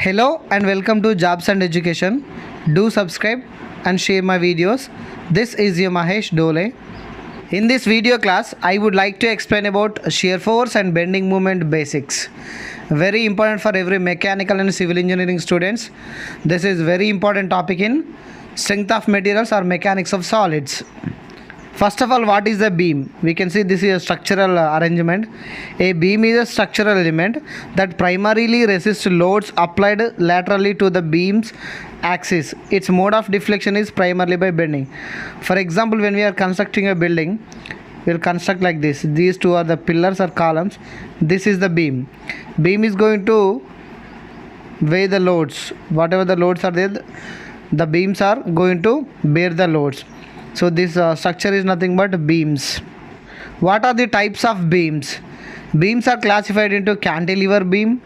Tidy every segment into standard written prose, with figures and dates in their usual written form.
Hello and welcome to Jobs and Education. Do subscribe and share my videos. This is your Mahesh Dole. In this video class, I would like to explain about shear force and bending moment basics. Very important for every mechanical and civil engineering students. This is very important topic in strength of materials or mechanics of solids. First of all, what is a beam? We can see this is a structural arrangement. A beam is a structural element that primarily resists loads applied laterally to the beam's axis. Its mode of deflection is primarily by bending. For example, when we are constructing a building, we will construct like this. These two are the pillars or columns. This is the beam. Beam is going to weigh the loads. Whatever the loads are there, the beams are going to bear the loads. So this structure is nothing but beams. What are the types of beams? Beams are classified into cantilever beam,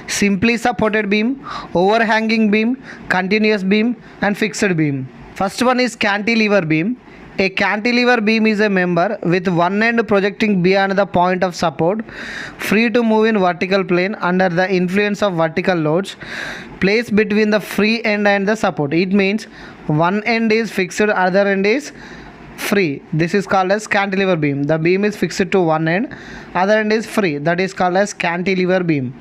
simply supported beam, overhanging beam, continuous beam and fixed beam. First one is cantilever beam. A cantilever beam is a member with one end projecting beyond the point of support, free to move in vertical plane under the influence of vertical loads placed between the free end and the support. It means one end is fixed, other end is free. This is called as cantilever beam. The beam is fixed to one end, other end is free. That is called as cantilever beam.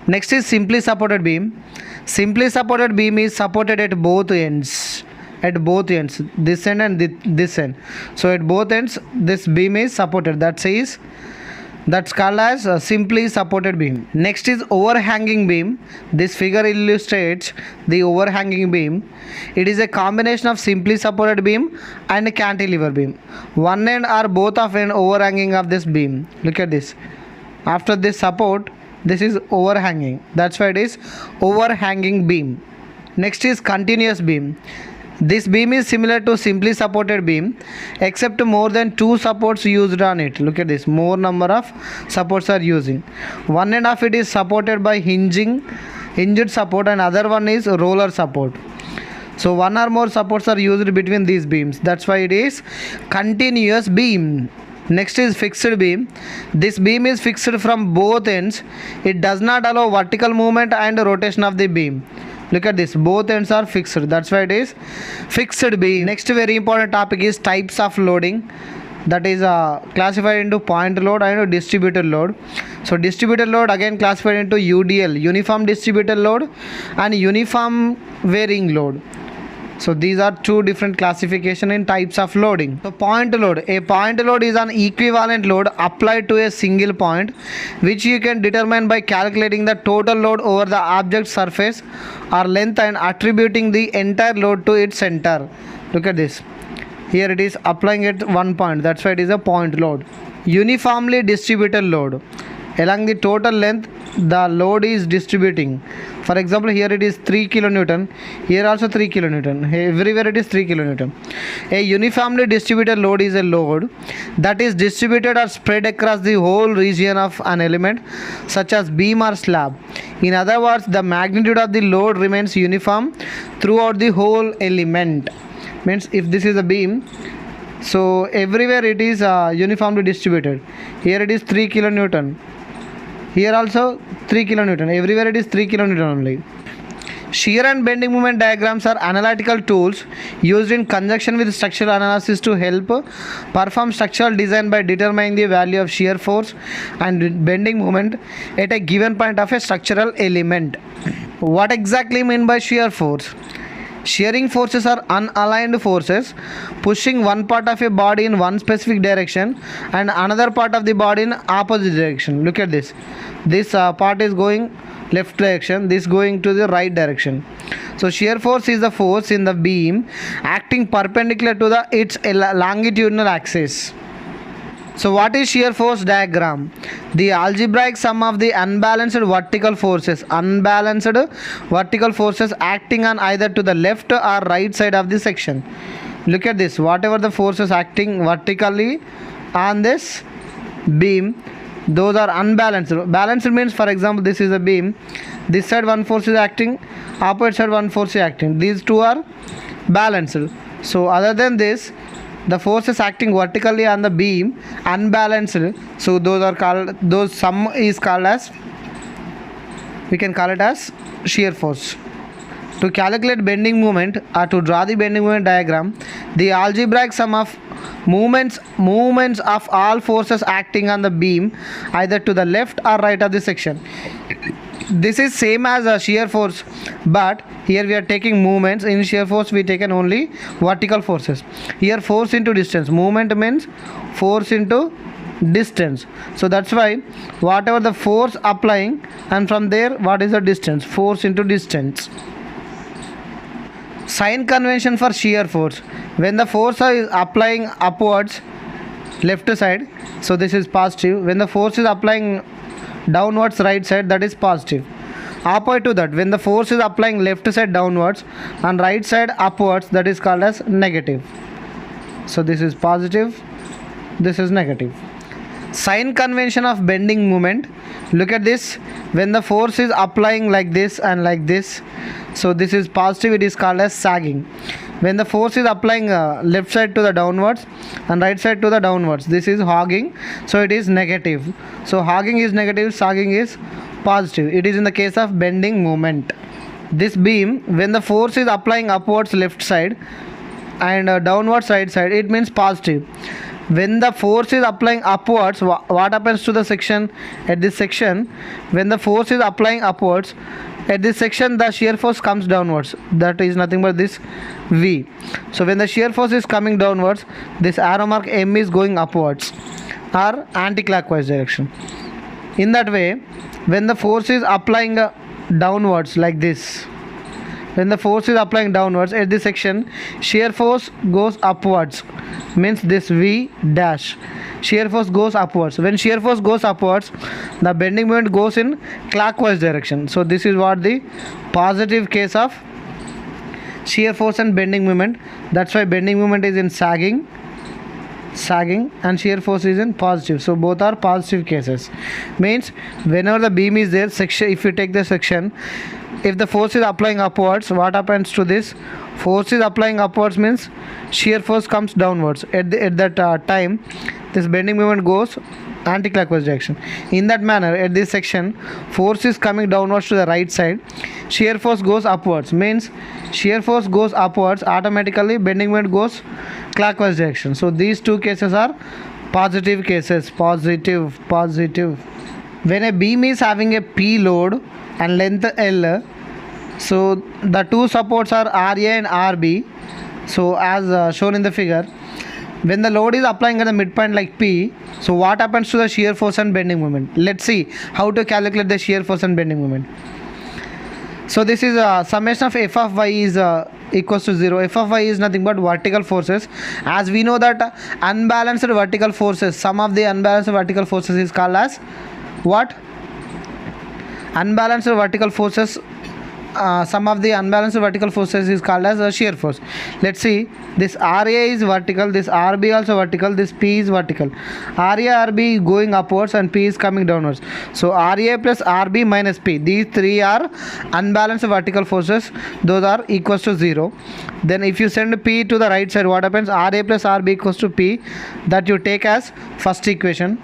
Next is simply supported beam. Simply supported beam is supported at both ends. At both ends, this end and this end. So at both ends, this beam is supported. That's called as a simply supported beam. Next is overhanging beam. This figure illustrates the overhanging beam. It is a combination of simply supported beam and a cantilever beam. One end or both of end overhanging of this beam. Look at this. After this support, this is overhanging. That's why it is overhanging beam. Next is continuous beam. This beam is similar to simply supported beam except more than two supports used on it. Look at this, more number of supports are using. One end of it is supported by hinged support and other one is roller support. So one or more supports are used between these beams. That's why it is continuous beam. Next is fixed beam. This beam is fixed from both ends. It does not allow vertical movement and rotation of the beam. Look at this, both ends are fixed. That's why it is fixed beam. Next very important topic is types of loading. That is classified into point load and distributed load. So distributed load again classified into UDL, uniform distributed load, and uniform varying load. So these are two different classification in types of loading. So point load. A point load is an equivalent load applied to a single point, which you can determine by calculating the total load over the object surface or length and attributing the entire load to its center. Look at this. Here it is applying at one point. That's why it is a point load. Uniformly distributed load. Along the total length, the load is distributing. For example, here it is 3 kilonewton, here also 3 kilonewton, everywhere it is 3 kilonewton. A uniformly distributed load is a load that is distributed or spread across the whole region of an element such as beam or slab. In other words, the magnitude of the load remains uniform throughout the whole element. Means if this is a beam, so everywhere it is uniformly distributed. Here it is 3 kilonewton. Here also 3 kilonewton. Everywhere it is 3 kilonewton only. Shear and bending moment diagrams are analytical tools used in conjunction with structural analysis to help perform structural design by determining the value of shear force and bending moment at a given point of a structural element. What exactly mean by shear force? Shearing forces are unaligned forces pushing one part of a body in one specific direction and another part of the body in opposite direction. Look at this. This part is going left direction, this going to the right direction. So shear force is the force in the beam acting perpendicular to its longitudinal axis. So what is shear force diagram? The algebraic sum of the unbalanced vertical forces acting on either to the left or right side of the section. Look at this. Whatever the forces acting vertically on this beam, those are unbalanced. Balanced means, for example, this is a beam. This side one force is acting, opposite side one force is acting. These two are balanced. So other than this, the forces acting vertically on the beam unbalanced, so those sum is called as we can call it as shear force. To calculate bending moment or to draw the bending moment diagram, the algebraic sum of movements of all forces acting on the beam either to the left or right of the section. This is same as a shear force, but here we are taking movements. In shear force we taken only vertical forces. Here force into distance. Movement means force into distance. So that's why whatever the force applying, and from there what is the distance? Force into distance. Sign convention for shear force. When the force is applying upwards, left side, so this is positive. When the force is applying downwards, right side, that is positive. Opposite to that, when the force is applying left side downwards and right side upwards, that is called as negative. So this is positive, this is negative. Sign convention of bending moment. Look at this. When the force is applying like this and like this, so this is positive, it is called as sagging. When the force is applying left side to the downwards and right side to the downwards, this is hogging, so it is negative. So hogging is negative, sagging is positive. It is in the case of bending moment. This beam, when the force is applying upwards left side and downwards right side, it means positive. When the force is applying upwards, what happens to the section? At this section, when the force is applying upwards, at this section the shear force comes downwards. That is nothing but this V. So when the shear force is coming downwards, this arrow mark M is going upwards or anti-clockwise direction. In that way, when the force is applying downwards like this, when the force is applying downwards at this section, shear force goes upwards, means this V dash, shear force goes upwards. When shear force goes upwards, the bending moment goes in clockwise direction. So this is what the positive case of shear force and bending moment. That's why bending moment is in sagging, and shear force is in positive. So both are positive cases. Means whenever the beam is there, section, if you take the section, if the force is applying upwards, what happens to this? Force is applying upwards means shear force comes downwards. At that time, this bending moment goes anti-clockwise direction. In that manner, at this section, force is coming downwards to the right side, shear force goes upwards, means shear force goes upwards, automatically bending moment goes clockwise direction. So these two cases are positive cases. Positive. When a beam is having a P load and length L, so the two supports are RA and RB. So as shown in the figure, when the load is applying at the midpoint like P, so what happens to the shear force and bending moment? Let's see how to calculate the shear force and bending moment. So this is summation of f of y is equals to 0. F of y is nothing but vertical forces. As we know that unbalanced vertical forces, sum of the unbalanced vertical forces is called as what? Unbalanced vertical forces, sum of the unbalanced vertical forces is called as a shear force. Let's see, this RA is vertical, this RB also vertical, this P is vertical. RA, RB is going upwards and P is coming downwards. So RA plus RB minus P, these three are unbalanced vertical forces, those are equals to 0. Then if you send P to the right side, what happens? RA plus RB equals to P, that you take as first equation.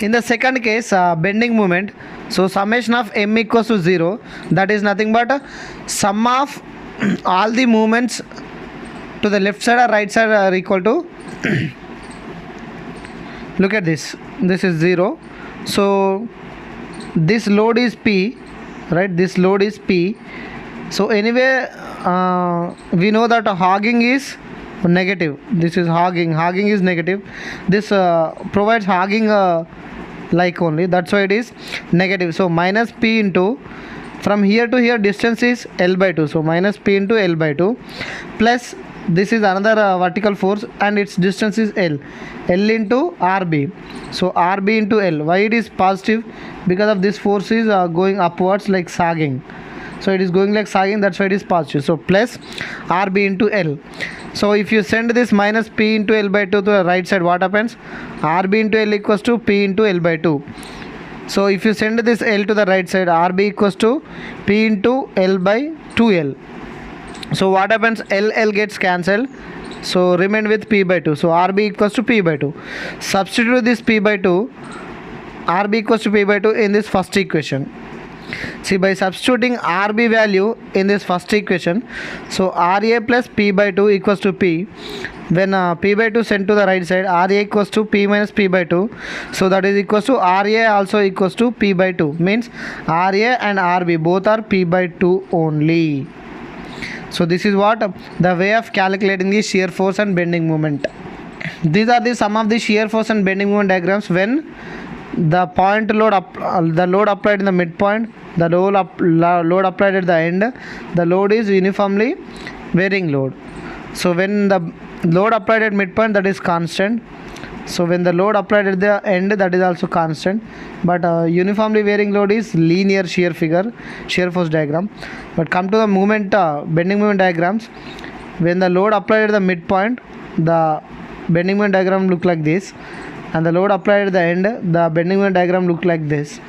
In the second case, bending moment, so summation of M equals to 0, that is nothing but sum of all the movements to the left side or right side are equal to look at this, this is 0. So this load is P, right? This load is P. So anyway, we know that hogging is negative. This is hogging is negative. This provides hogging like only, that's why it is negative. So minus P into, from here to here distance is L by 2, so minus P into L by 2 plus this is another vertical force and its distance is L into RB. So RB into L. Why it is positive? Because of this force is going upwards like sagging. So it is going like sagging, that's why it is positive. So plus RB into L. So if you send this minus P into L by 2 to the right side, what happens? RB into L equals to P into L by 2. So if you send this L to the right side, RB equals to P into L by 2L. So what happens? L gets cancelled. So remain with P by 2. So RB equals to P by 2. Substitute this P by 2, RB equals to P by 2 in this first equation. See, by substituting RB value in this first equation, so RA plus P by 2 equals to P. When P by 2 sent to the right side, RA equals to P minus P by 2. So that is equals to RA also equals to P by 2. Means RA and RB both are P by 2 only. So this is what the way of calculating the shear force and bending moment. These are the some of the shear force and bending moment diagrams when the point load the load applied in the midpoint, the load applied at the end, the load is uniformly varying load. So when the load applied at midpoint, that is constant. So when the load applied at the end, that is also constant. But uniformly varying load is linear shear force diagram. But come to the bending moment diagrams, when the load applied at the midpoint, the bending moment diagram look like this, and the load applied at the end, the bending moment diagram look like this,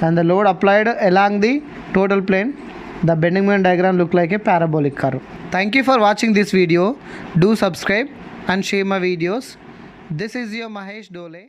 and the load applied along the total plane, the bending moment diagram look like a parabolic curve. Thank you for watching this video. Do subscribe and share my videos. This is your Mahesh Dole.